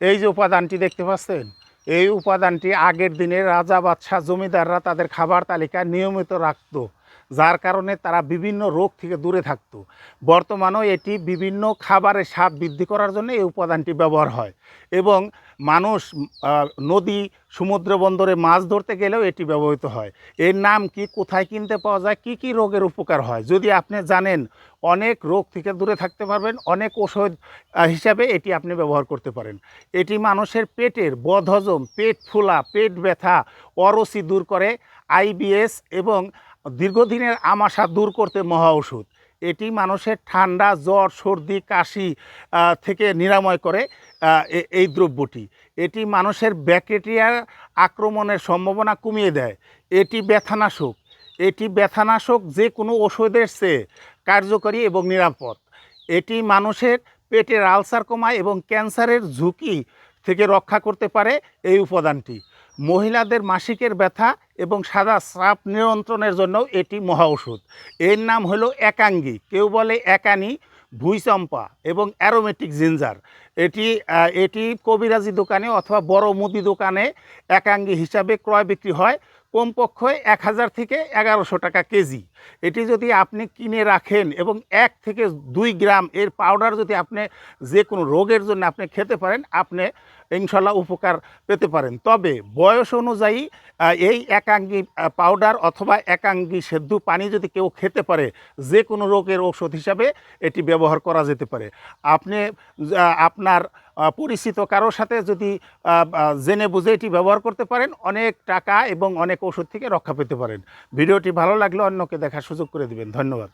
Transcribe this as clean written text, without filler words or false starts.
এই যে উপাদানটি দেখতে পাচ্ছেন, এই উপাদানটি আগের দিনে রাজা বাদশাহ জমিদাররা তাদের খাবার তালিকা নিয়মিত রাখত, যার কারণে তারা বিভিন্ন রোগ থেকে দূরে থাকতো। বর্তমানেও এটি বিভিন্ন খাবারের স্বাদ বৃদ্ধি করার জন্য এই উপাদানটি ব্যবহার হয় এবং মানুষ নদী সমুদ্র বন্দরে মাছ ধরতে গেলেও এটি ব্যবহৃত হয়। এর নাম কি, কোথায় কিনতে পাওয়া যায়, কি কি রোগের উপকার হয়, যদি আপনি জানেন অনেক রোগ থেকে দূরে থাকতে পারবেন। অনেক ওষুধ হিসাবে এটি আপনি ব্যবহার করতে পারেন। এটি মানুষের পেটের বদহজম, পেট ফোলা, পেট ব্যথা, অরুচি দূর করে, আইবিএস এবং দীর্ঘদিনের আমাশা দূর করতে মহা ওষুধ। এটি মানুষের ঠান্ডা, জ্বর, সর্দি, কাশি থেকে নিরাময় করে এই দ্রব্যটি। এটি মানুষের ব্যাকটেরিয়ার আক্রমণের সম্ভাবনা কমিয়ে দেয়। এটি ব্যথানাশক। এটি ব্যথানাশক যে কোনো ওষুধের চেয়ে কার্যকরী এবং নিরাপদ। এটি মানুষের পেটের আলসার কমায় এবং ক্যান্সারের ঝুঁকি থেকে রক্ষা করতে পারে এই উপাদানটি। মহিলাদের মাসিকের ব্যথা এবং সাদা স্রাব নিয়ন্ত্রণের জন্য এটি মহা ওষুধ। এর নাম হলো একাঙ্গী, কেউ বলে একানি, ভুঁইচম্পা এবং অ্যারোমেটিক জিঞ্জার। এটি কবিরাজি দোকানে অথবা বড় মুদি দোকানে একাঙ্গী হিসাবে ক্রয় বিক্রি হয়, কমপক্ষে 1000 থেকে 1100 টাকা কেজি। এটি যদি আপনি কিনে রাখেন এবং 1 থেকে 2 গ্রাম এর পাউডার যদি আপনি যে কোনো রোগের জন্য আপনি খেতে পারেন, আপনি ইনশাল্লাহ উপকার পেতে পারেন। তবে বয়স অনুযায়ী এই একাঙ্গী পাউডার অথবা একাঙ্গী সেদ্ধ পানি যদি কেউ খেতে পারে, যে কোনো রোগের ঔষধ হিসাবে এটি ব্যবহার করা যেতে পারে। আপনি আপনার পরিচিত কারোর সাথে যদি জেনে বুঝে এটি ব্যবহার করতে পারেন, অনেক টাকা এবং অনেক ওষুধ থেকে রক্ষা পেতে পারেন। ভিডিওটি ভালো লাগলে অন্যকে দেখার সুযোগ করে দিবেন। ধন্যবাদ।